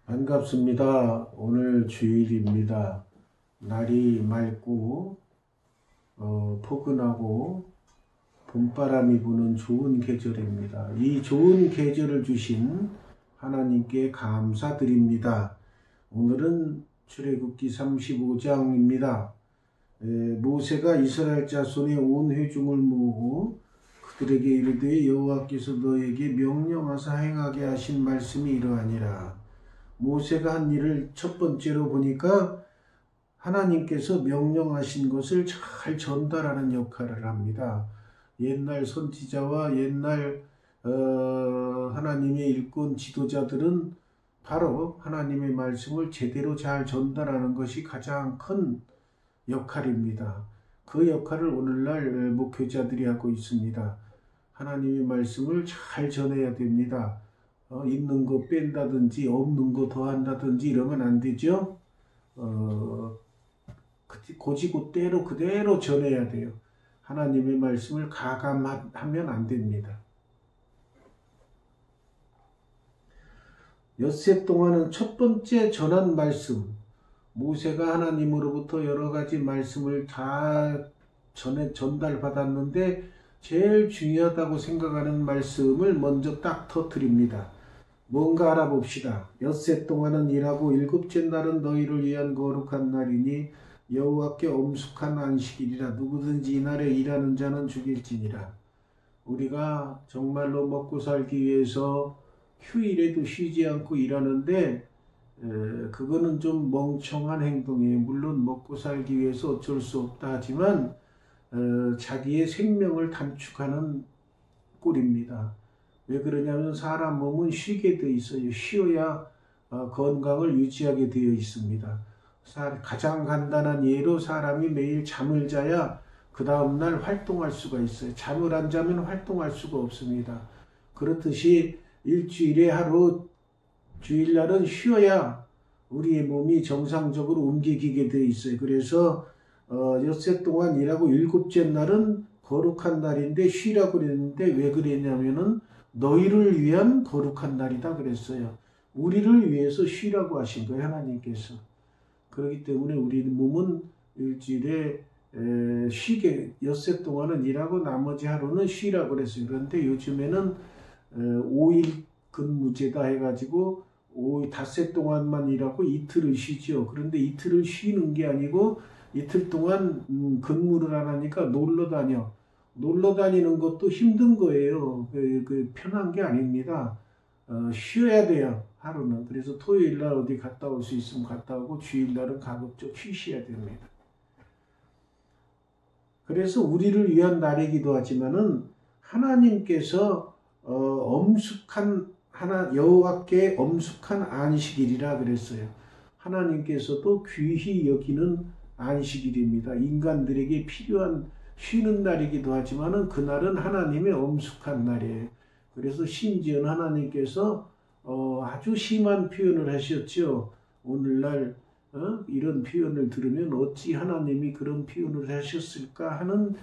반갑습니다. 오늘 주일입니다. 날이 맑고 포근하고 봄바람이 부는 좋은 계절입니다. 이 좋은 계절을 주신 하나님께 감사드립니다. 오늘은 출애굽기 35장입니다. 모세가 이스라엘 자손의 온 회중을 모으고 그들에게 이르되 여호와께서 너에게 명령하사 행하게 하신 말씀이 이러하니라. 모세가 한 일을 첫 번째로 보니까 하나님께서 명령하신 것을 잘 전달하는 역할을 합니다. 옛날 선지자와 옛날 하나님의 일꾼 지도자들은 바로 하나님의 말씀을 제대로 잘 전달하는 것이 가장 큰 역할입니다. 그 역할을 오늘날 목회자들이 하고 있습니다. 하나님의 말씀을 잘 전해야 됩니다. 있는 거 뺀다든지 없는 거 더한다든지 이러면 안 되죠. 고지고대로 그대로 전해야 돼요. 하나님의 말씀을 가감하면 안 됩니다. 엿새 동안은 첫 번째 전한 말씀, 모세가 하나님으로부터 여러 가지 말씀을 다 전달받았는데 제일 중요하다고 생각하는 말씀을 먼저 딱 터뜨립니다. 뭔가 알아봅시다. 엿새 동안은 일하고 일곱째 날은 너희를 위한 거룩한 날이니 여호와께 엄숙한 안식일이라. 누구든지 이날에 일하는 자는 죽일지니라. 우리가 정말로 먹고 살기 위해서 휴일에도 쉬지 않고 일하는데 그거는 좀 멍청한 행동이에요. 물론 먹고 살기 위해서 어쩔 수 없다 하지만 자기의 생명을 단축하는 꼴입니다. 왜 그러냐면 사람 몸은 쉬게 되어 있어요. 쉬어야 건강을 유지하게 되어 있습니다. 가장 간단한 예로 사람이 매일 잠을 자야 그 다음날 활동할 수가 있어요. 잠을 안 자면 활동할 수가 없습니다. 그렇듯이 일주일에 하루, 주일날은 쉬어야 우리의 몸이 정상적으로 움직이게 되어 있어요. 그래서 엿새 동안 일하고 일곱째 날은 거룩한 날인데 쉬라고 그랬는데 왜 그랬냐면은 너희를 위한 거룩한 날이다 그랬어요. 우리를 위해서 쉬라고 하신 거예요, 하나님께서. 그렇기 때문에 우리 몸은 일주일에 쉬게, 엿새 동안은 일하고 나머지 하루는 쉬라고 그랬어요. 그런데 요즘에는 5일 근무제다 해가지고 닷새 동안만 일하고 이틀을 쉬죠. 그런데 이틀을 쉬는 게 아니고 이틀 동안 근무를 안 하니까 놀러 다녀. 놀러 다니는 것도 힘든 거예요. 편한 게 아닙니다. 쉬어야 돼요. 하루는. 그래서 토요일날 어디 갔다 올 수 있으면 갔다 오고 주일날은 가급적 쉬셔야 됩니다. 그래서 우리를 위한 날이기도 하지만은 하나님께서 여호와께 엄숙한 안식일이라 그랬어요. 하나님께서도 귀히 여기는 안식일입니다. 인간들에게 필요한 쉬는 날이기도 하지만은 그날은 하나님의 엄숙한 날이에요. 그래서 심지어는 하나님께서 아주 심한 표현을 하셨죠. 오늘날 이런 표현을 들으면 어찌 하나님이 그런 표현을 하셨을까 하는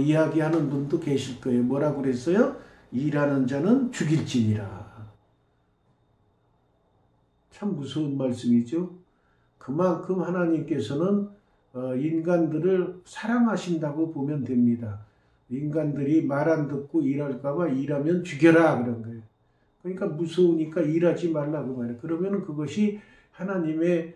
이야기하는 분도 계실 거예요. 뭐라고 그랬어요? 일하는 자는 죽일지니라. 참 무서운 말씀이죠. 그만큼 하나님께서는 인간들을 사랑하신다고 보면 됩니다. 인간들이 말 안 듣고 일할까봐 일하면 죽여라 그런 거예요. 그러니까 무서우니까 일하지 말라고 말해요. 그러면 그것이 하나님의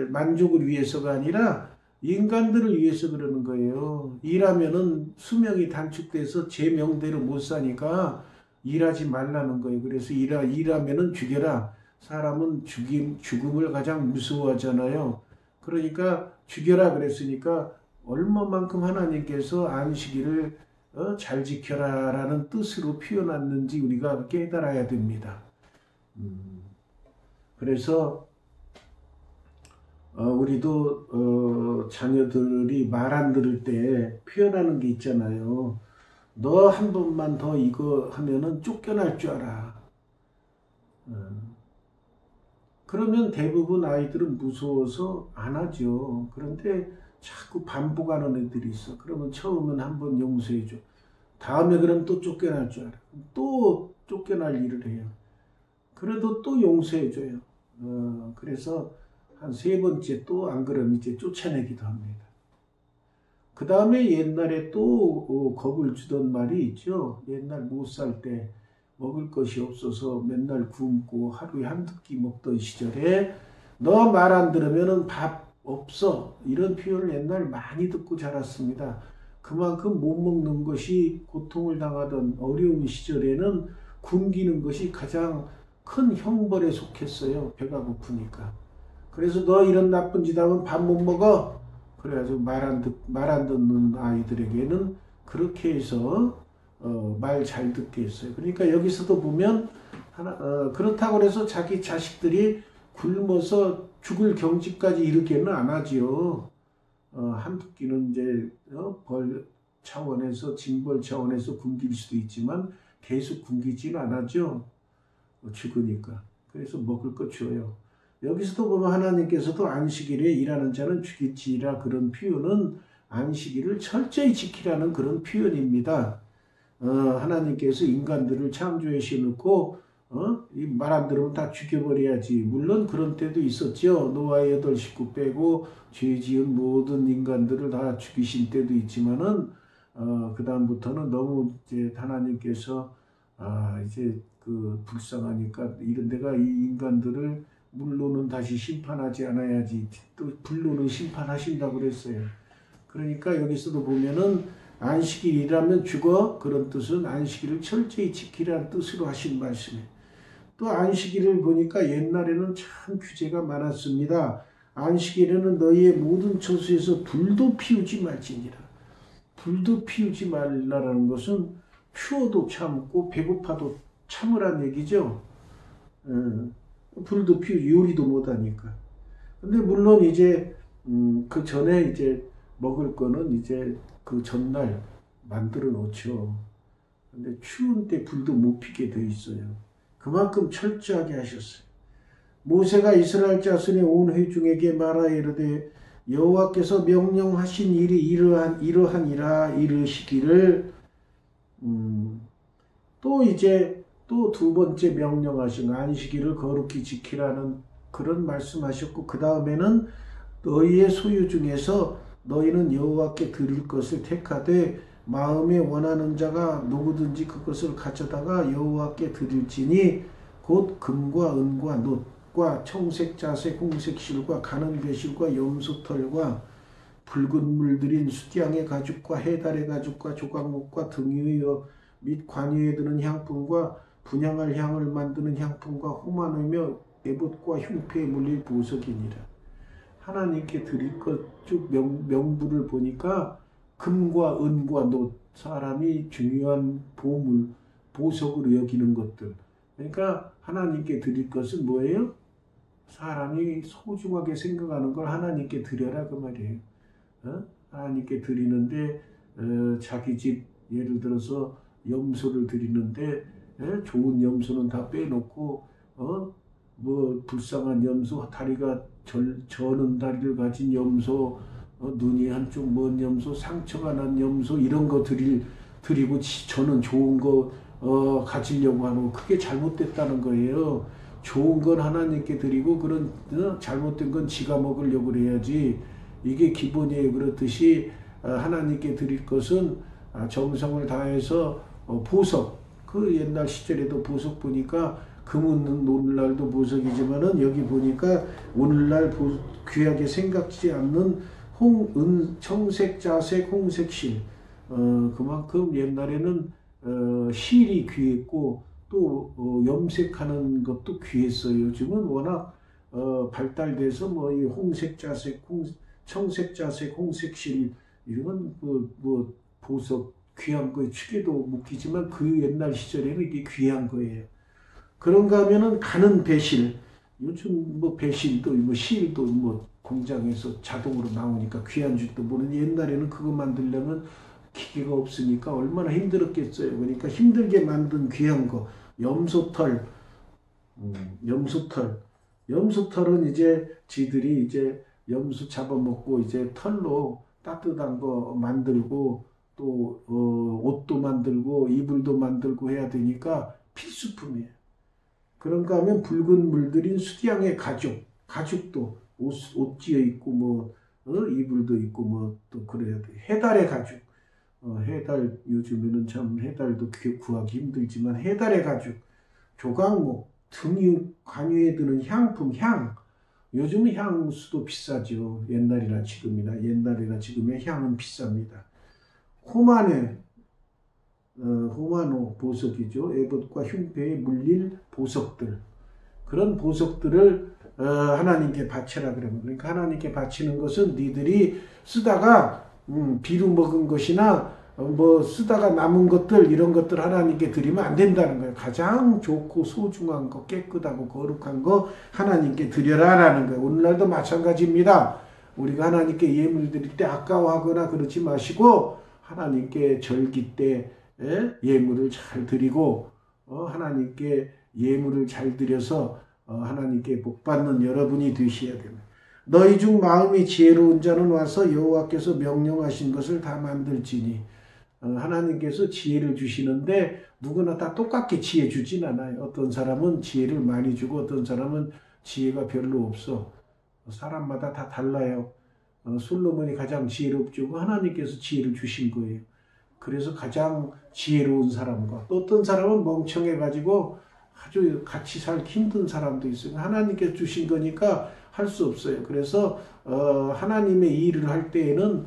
만족을 위해서가 아니라 인간들을 위해서 그러는 거예요. 일하면은 수명이 단축돼서 제 명대로 못 사니까 일하지 말라는 거예요. 그래서 일하면은 죽여라. 사람은 죽음을 가장 무서워하잖아요. 그러니까 죽여라 그랬으니까 얼마만큼 하나님께서 안식일을 잘 지켜라 라는 뜻으로 표현했는지 우리가 깨달아야 됩니다. 그래서 우리도 자녀들이 말 안 들을 때 표현하는 게 있잖아요. 너 한 번만 더 이거 하면은 쫓겨날 줄 알아. 그러면 대부분 아이들은 무서워서 안 하죠. 그런데 자꾸 반복하는 애들이 있어. 그러면 처음은 한번 용서해줘. 다음에 그럼 또 쫓겨날 줄 알아. 또 쫓겨날 일을 해요. 그래도 또 용서해줘요. 그래서 한 세 번째 또 안 그러면 이제 쫓아내기도 합니다. 그 다음에 옛날에 또 겁을 주던 말이 있죠. 옛날 못 살 때 먹을 것이 없어서 맨날 굶고 하루에 한두 끼 먹던 시절에 너 말 안 들으면 밥 없어. 이런 표현을 옛날 많이 듣고 자랐습니다. 그만큼 못 먹는 것이 고통을 당하던 어려운 시절에는 굶기는 것이 가장 큰 형벌에 속했어요. 배가 고프니까. 그래서 너 이런 나쁜 짓 하면 밥 못 먹어. 그래가지고 말 안 듣는 아이들에게는 그렇게 해서 말 잘 듣게 했어요. 그러니까 여기서도 보면 그렇다고 해서 자기 자식들이 굶어서 죽을 경지까지 이르게는 안 하지요. 한두 끼는 이제 벌 차원에서 징벌 차원에서 굶길 수도 있지만 계속 굶기지는 않았죠. 죽으니까. 그래서 먹을 거 줘요. 여기서도 보면 하나님께서도 안식일에 일하는 자는 죽일지라 그런 표현은 안식일을 철저히 지키라는 그런 표현입니다. 하나님께서 인간들을 창조해 씌워놓고 말 안 들으면 다 죽여버려야지. 물론 그런 때도 있었죠. 노아의 8 식구 빼고 죄 지은 모든 인간들을 다 죽이신 때도 있지만은 그 다음부터는 너무 이제 하나님께서 이제 그 불쌍하니까 이런 데가 이 인간들을 물로는 다시 심판하지 않아야지. 또 불로는 심판하신다고 그랬어요. 그러니까 여기서도 보면은 안식일이라면 죽어 그런 뜻은 안식일을 철저히 지키라는 뜻으로 하신 말씀이에요. 또 안식일을 보니까 옛날에는 참 규제가 많았습니다. 안식일에는 너희의 모든 처소에서 불도 피우지 말지니라. 불도 피우지 말라라는 것은 추워도 참고 배고파도 참으란 얘기죠. 불도 피우지 요리도 못하니까. 근데 물론 이제 그 전에 이제 먹을 거는 이제 그 전날 만들어 놓죠. 근데 추운 때 불도 못 피게 돼 있어요. 그만큼 철저하게 하셨어요. 모세가 이스라엘 자손의 온 회중에게 말하여 이르되 여호와께서 명령하신 일이 이러하니라 이르시기를 또 이제 또 두 번째 명령하신 안식일을 거룩히 지키라는 그런 말씀하셨고 그 다음에는 너희의 소유 중에서 너희는 여호와께 드릴 것을 택하되 마음에 원하는 자가 누구든지 그것을 가져다가 여호와께 드릴지니 곧 금과 은과 놋과 청색 자색 홍색 실과 가는 배실과 염소털과 붉은 물들인 숫양의 가죽과 해달의 가죽과 조각목과 등유의 및 관유에 드는 향품과 분향할 향을 만드는 향품과 호마노며 에봇과 흉패에 물릴 보석이니라. 하나님께 드릴 것 쭉 명부를 보니까 금과 은과 놋, 사람이 중요한 보물, 보석으로 여기는 것들. 그러니까 하나님께 드릴 것은 뭐예요? 사람이 소중하게 생각하는 걸 하나님께 드려라 그 말이에요. 하나님께 드리는데 자기 집 예를 들어서 염소를 드리는데 좋은 염소는 다 빼놓고 뭐 불쌍한 염소, 다리가 저는 다리를 가진 염소, 눈이 한쪽 먼 염소, 상처가 난 염소 이런 거 드리고 저는 좋은 거 가지려고 하는 거 그게 잘못됐다는 거예요. 좋은 건 하나님께 드리고 그런 잘못된 건 지가 먹으려고 그래야지. 이게 기본이에요. 그렇듯이 하나님께 드릴 것은 정성을 다해서 보석, 그 옛날 시절에도 보석 보니까 금은 오늘날도 보석이지만은 여기 보니까 오늘날 귀하게 생각지 않는 은, 청색, 자색, 홍색 실. 그만큼 옛날에는 실이 귀했고 또 염색하는 것도 귀했어요. 요즘은 워낙 발달돼서 뭐 이 홍색, 자색, 청색, 자색, 홍색 실 이런 뭐 보석 귀한 거에 축에도 묶이지만 그 옛날 시절에는 이게 귀한 거예요. 그런가 하면은 가는 배실. 요즘 뭐 배실도 뭐 실도 뭐 공장에서 자동으로 나오니까 귀한 줄도 모르는 옛날에는 그거 만들려면 기계가 없으니까 얼마나 힘들었겠어요. 그러니까 힘들게 만든 귀한 거. 염소털. 염소털은 이제 지들이 이제 염소 잡아먹고 이제 털로 따뜻한 거 만들고 또 옷도 만들고 이불도 만들고 해야 되니까 필수품이에요. 그런가 하면 붉은 물들인 수디양의 가죽도 옷 지어 있고 뭐 이불도 있고 뭐 또 그래야 돼. 해달의 가죽. 해달 요즘에는 참 해달도 구하기 힘들지만 해달의 가죽, 조각목, 등유 관유에 드는 향품, 향. 요즘은 향수도 비싸죠. 옛날이나 지금의 향은 비쌉니다. 호마노 보석이죠. 에봇과 흉패에 물릴 보석들. 그런 보석들을 하나님께 바쳐라 그러면. 그러니까 하나님께 바치는 것은 니들이 쓰다가 비루 먹은 것이나 뭐 쓰다가 남은 것들 이런 것들 하나님께 드리면 안 된다는 거예요. 가장 좋고 소중한 거, 깨끗하고 거룩한 거 하나님께 드려라라는 거예요. 오늘날도 마찬가지입니다. 우리가 하나님께 예물 드릴 때 아까워하거나 그러지 마시고 하나님께 절기 때 예물을 잘 드리고 하나님께 예물을 잘 드려서 하나님께 복받는 여러분이 되셔야 됩니다. 너희 중 마음이 지혜로운 자는 와서 여호와께서 명령하신 것을 다 만들지니. 하나님께서 지혜를 주시는데 누구나 다 똑같게 지혜 주진 않아요. 어떤 사람은 지혜를 많이 주고 어떤 사람은 지혜가 별로 없어. 사람마다 다 달라요. 솔로몬이 가장 지혜롭죠. 하나님께서 지혜를 주신 거예요. 그래서 가장 지혜로운 사람과 또 어떤 사람은 멍청해가지고 아주 같이 살기 힘든 사람도 있어요. 하나님께서 주신 거니까 할 수 없어요. 그래서 하나님의 일을 할 때에는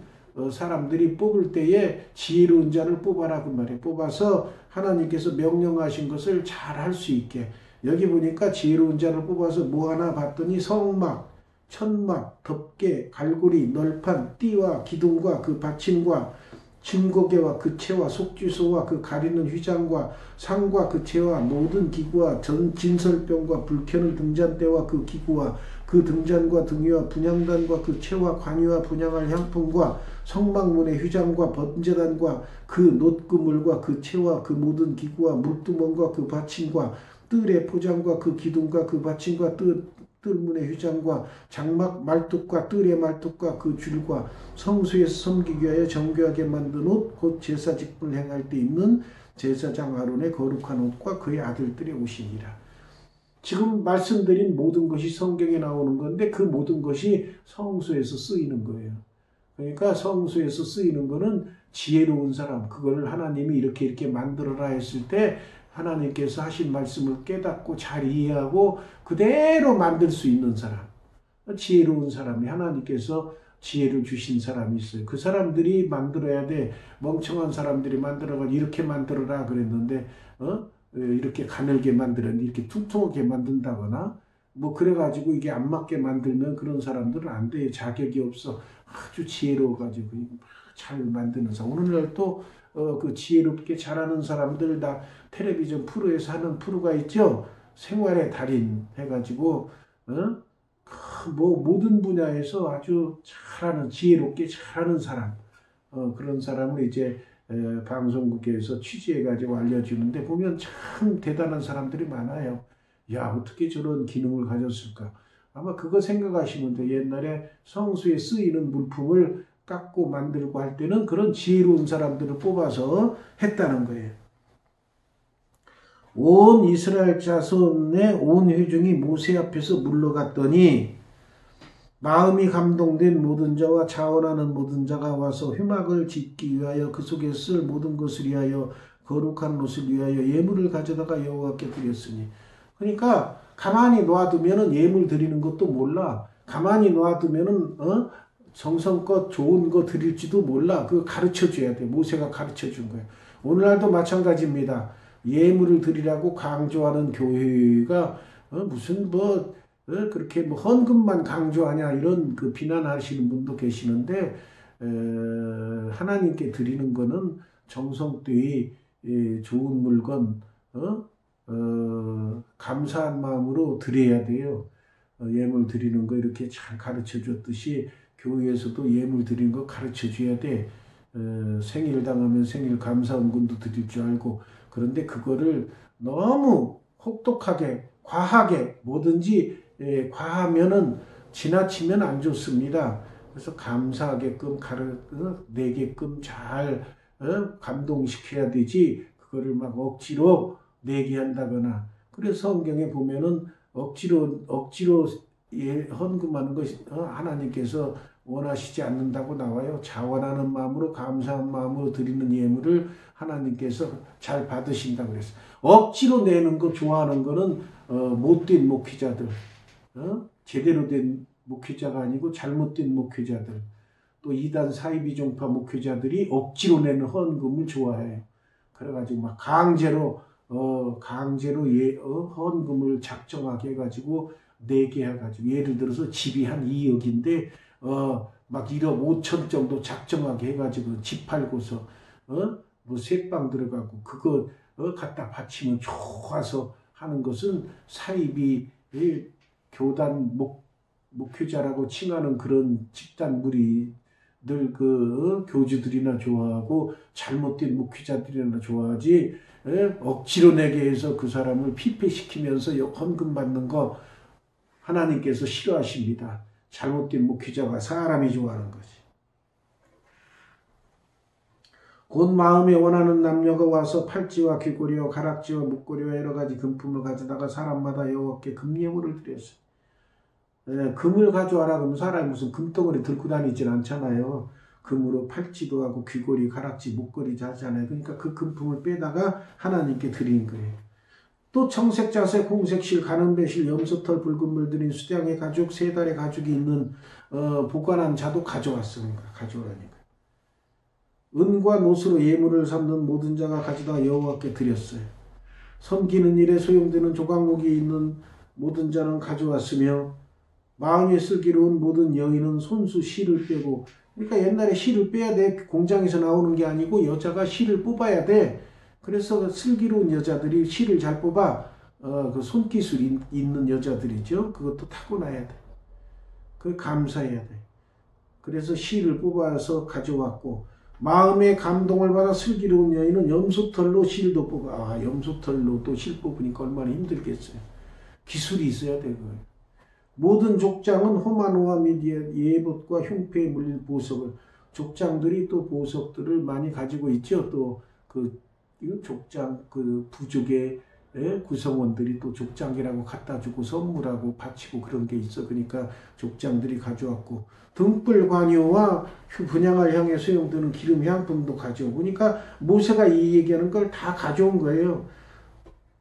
사람들이 뽑을 때에 지혜로운 자를 뽑아라 그 말이에요. 뽑아서 하나님께서 명령하신 것을 잘 할 수 있게. 여기 보니까 지혜로운 자를 뽑아서 뭐 하나 봤더니 성막, 천막, 덮개, 갈고리, 널판, 띠와 기둥과 그 받침과 증거계와 그 채와 속죄소와 그 가리는 휘장과 상과 그 채와 모든 기구와 진설병과 불켜는 등잔대와 그 기구와 그 등잔과 등위와 분향단과 그 채와 관유와 분향할 향품과 성막문의 휘장과 번제단과 그 놋그물과 그 채와 그 모든 기구와 물두멍과 그 받침과 뜰의 포장과 그 기둥과 그 받침과 뜰문의 휘장과 장막 말뚝과 뜰의 말뚝과 그 줄과 성소에서 섬기기 위하여 정교하게 만든 옷 곧 제사 직분을 행할 때 입는 제사장 아론의 거룩한 옷과 그의 아들들의 옷이니라. 지금 말씀드린 모든 것이 성경에 나오는 건데 그 모든 것이 성소에서 쓰이는 거예요. 그러니까 성소에서 쓰이는 거는 지혜로운 사람, 그거를 하나님이 이렇게 만들어라 했을 때 하나님께서 하신 말씀을 깨닫고 잘 이해하고 그대로 만들 수 있는 사람, 지혜로운 사람이 하나님께서 지혜를 주신 사람이 있어요. 그 사람들이 만들어야 돼. 멍청한 사람들이 만들어가지고 이렇게 만들어라 그랬는데 이렇게 가늘게 만들었는데 이렇게 퉁퉁하게 만든다거나 뭐 그래가지고 이게 안 맞게 만들면 그런 사람들은 안 돼. 자격이 없어. 아주 지혜로워가지고 잘 만드는 사람. 오늘날 또 그 지혜롭게 잘하는 사람들 다 텔레비전 프로에서 하는 프로가 있죠. 생활의 달인 해가지고 뭐 모든 분야에서 아주 잘하는 지혜롭게 잘하는 사람 그런 사람을 이제 방송국에서 취재해가지고 알려주는데 보면 참 대단한 사람들이 많아요. 야 어떻게 저런 기능을 가졌을까. 아마 그거 생각하시면 돼요. 옛날에 성수에 쓰이는 물품을 깎고 만들고 할 때는 그런 지혜로운 사람들을 뽑아서 했다는 거예요. 온 이스라엘 자손의 온 회중이 모세 앞에서 물러갔더니 마음이 감동된 모든 자와 자원하는 모든 자가 와서 회막을 짓기 위하여 그 속에 쓸 모든 것을 위하여 거룩한 옷을 위하여 예물을 가져다가 여호와께 드렸으니. 그러니까 가만히 놔두면은 예물 드리는 것도 몰라. 가만히 놔두면은 정성껏 좋은 거 드릴지도 몰라. 그거 가르쳐 줘야 돼. 모세가 가르쳐 준 거예요. 오늘날도 마찬가지입니다. 예물을 드리라고 강조하는 교회가 무슨 그렇게 헌금만 강조하냐 이런 그 비난하시는 분도 계시는데 하나님께 드리는 거는 정성되이 좋은 물건 감사한 마음으로 드려야 돼요. 예물 드리는 거 이렇게 잘 가르쳐 줬듯이 교회에서도 예물 드리는 거 가르쳐 줘야 돼. 생일 당하면 생일 감사헌금도 드릴 줄 알고. 그런데 그거를 너무 혹독하게 과하게 뭐든지 과하면은 지나치면 안 좋습니다. 그래서 감사하게끔 내게끔 잘 감동시켜야 되지. 그거를 막 억지로 내게 한다거나 그래서 성경에 보면은 억지로 헌금하는 것이 하나님께서 원하시지 않는다고 나와요. 자원하는 마음으로 감사한 마음으로 드리는 예물을 하나님께서 잘 받으신다고 그랬어요. 억지로 내는 거 좋아하는 거는 못된 목회자들, 제대로 된 목회자가 아니고 잘못된 목회자들, 또 이단 사이비종파 목회자들이 억지로 내는 헌금을 좋아해요. 그래가지고 막 강제로 헌금을 작정하게 해가지고 내게 해가지고, 예를 들어서 집이 한 2억인데 막 1억 5천 정도 작정하게 해가지고 집 팔고서 뭐 새빵 들어가고 그거 갖다 바치면 좋아서 하는 것은 사이비 교단 목회자라고 칭하는 그런 집단 무리들, 교주들이나 좋아하고 잘못된 목회자들이나 좋아하지, 억지로 내게 해서 그 사람을 피폐시키면서 헌금 받는 거 하나님께서 싫어하십니다. 잘못된 목회자가 사람이 좋아하는 것이. 곧 마음에 원하는 남녀가 와서 팔찌와 귀고리와 가락지와 목고리와 여러 가지 금품을 가져다가 사람마다 여호와께 금예물을 드렸어요. 금을 가져와라 그러면 사람이 무슨 금덩어리 들고 다니질 않잖아요. 금으로 팔찌도 하고 귀고리, 가락지, 목걸이 하잖아요. 그러니까 그 금품을 빼다가 하나님께 드린 거예요. 또 청색, 자색, 홍색 실, 가는배실, 염소털, 붉은 물 들인 수량의 가죽, 3달의 가죽이 있는 보관한 자도 가져왔습니다. 가져오라니까. 은과 노스로 예물을 삼는 모든 자가 가져다 여호와께 드렸어요. 섬기는 일에 소용되는 조각목이 있는 모든 자는 가져왔으며, 마음에 슬기로운 모든 여인은 손수 실을 빼고, 그러니까 옛날에 실을 빼야 돼. 공장에서 나오는 게 아니고 여자가 실을 뽑아야 돼. 그래서 슬기로운 여자들이 실을 잘 뽑아, 그 손기술이 있는 여자들이죠. 그것도 타고나야 돼. 그 감사해야 돼. 그래서 실을 뽑아서 가져왔고, 마음의 감동을 받아 슬기로운 여인은 염소털로 실도 뽑아. 염소털로 또 실 뽑으니까 얼마나 힘들겠어요. 기술이 있어야 되고요. 모든 족장은 호마노와 및 예봇과 흉패에 물린 보석을, 족장들이 또 보석들을 많이 가지고 있죠. 또 족장 부족의 구성원들이 또 족장이라고 갖다 주고 선물하고 바치고 그런 게 있어. 그러니까 족장들이 가져왔고, 등불 관유와 분향을 향해 소용되는 기름 향품도 가져오고, 그러니까 모세가 이 얘기하는 걸 다 가져온 거예요.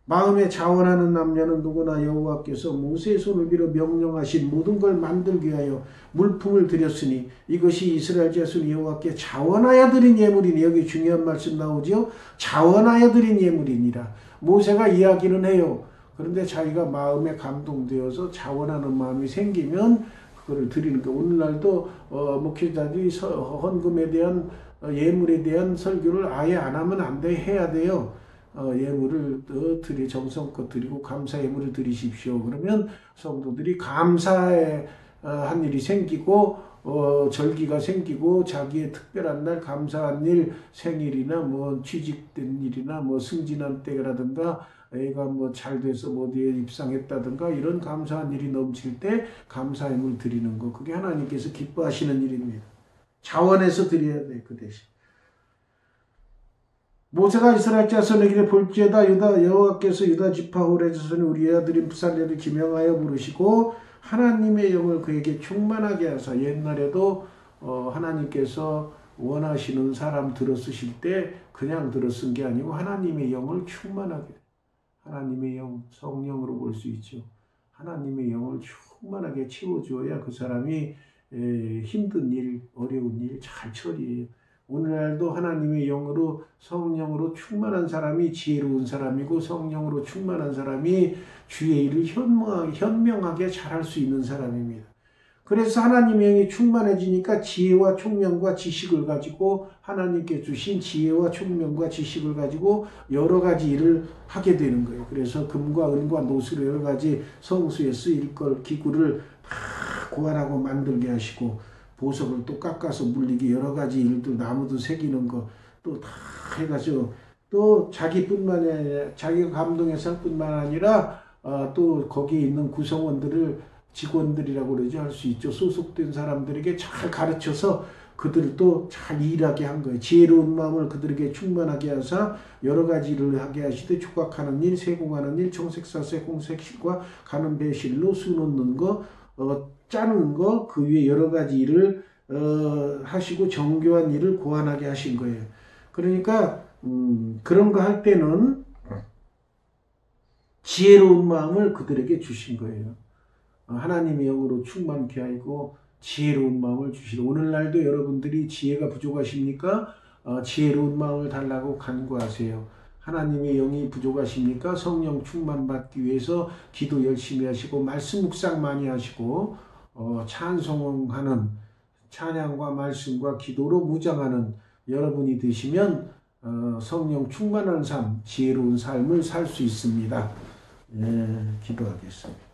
마음에 자원하는 남녀는 누구나 여호와께서 모세의 손을 빌어 명령하신 모든 걸 만들기 위하여 물품을 드렸으니 이것이 이스라엘 자손이 여호와께 자원하여 드린 예물이니, 여기 중요한 말씀 나오죠. 자원하여 드린 예물이니라. 모세가 이야기는 해요. 그런데 자기가 마음에 감동되어서 자원하는 마음이 생기면 그거를 드리는 거예요. 오늘날도 목회자들이 헌금에 대한 예물에 대한 설교를 아예 안 하면 안 돼. 해야 돼요. 예물을 정성껏 드리고 감사 예물을 드리십시오. 그러면 성도들이 감사의 한 일이 생기고 절기가 생기고, 자기의 특별한 날 감사한 일, 생일이나 뭐 취직된 일이나 뭐 승진한 때라든가 애가 뭐 잘 돼서 뭐 어디에 입상했다든가 이런 감사한 일이 넘칠 때 감사 예물 드리는 거, 그게 하나님께서 기뻐하시는 일입니다. 자원해서 드려야 돼. 그 대신 모세가 이스라엘 자손에게 볼지어다 유다 여호와께서 유다 지파 후레 자손이 우리 아들인 부살레를 기명하여 부르시고 하나님의 영을 그에게 충만하게 하사, 옛날에도 하나님께서 원하시는 사람 들어쓰실 때 그냥 들어쓴 게 아니고 하나님의 영을 충만하게, 하나님의 영, 성령으로 볼 수 있죠. 하나님의 영을 충만하게 채워주어야 그 사람이 힘든 일, 어려운 일 잘 처리해요. 오늘날도 하나님의 영으로, 성령으로 충만한 사람이 지혜로운 사람이고, 성령으로 충만한 사람이 주의 일을 현명하게 잘할 수 있는 사람입니다. 그래서 하나님의 영이 충만해지니까 지혜와 총명과 지식을 가지고, 하나님께 주신 지혜와 총명과 지식을 가지고 여러 가지 일을 하게 되는 거예요. 그래서 금과 은과 노스로 여러 가지 성수에 쓰일 걸 기구를 다 고안하고 만들게 하시고, 보석을 또 깎아서 물리기, 여러 가지 일도, 나무도 새기는 거 또 다 해가지고, 또 자기뿐만 아니라, 자기가 감동해서 할 뿐만 아니라 또 거기에 있는 구성원들을 직원들이라고 그러죠. 할 수 있죠. 소속된 사람들에게 잘 가르쳐서 그들도 잘 일하게 한 거예요. 지혜로운 마음을 그들에게 충만하게 하사 여러 가지 일을 하게 하시되 조각하는 일, 세공하는 일, 청색사세, 홍색실과 가는 배실로 수 놓는 거, 짜는 거, 그 위에 여러 가지 일을 하시고 정교한 일을 고안하게 하신 거예요. 그러니까 그런 거 할 때는 지혜로운 마음을 그들에게 주신 거예요. 하나님의 영으로 충만케 하고 지혜로운 마음을 주시고, 오늘날도 여러분들이 지혜가 부족하십니까? 지혜로운 마음을 달라고 간구하세요. 하나님의 영이 부족하십니까? 성령 충만 받기 위해서 기도 열심히 하시고 말씀 묵상 많이 하시고 찬송하는, 찬양과 말씀과 기도로 무장하는 여러분이 되시면 성령 충만한 삶, 지혜로운 삶을 살 수 있습니다. 예, 기도하겠습니다.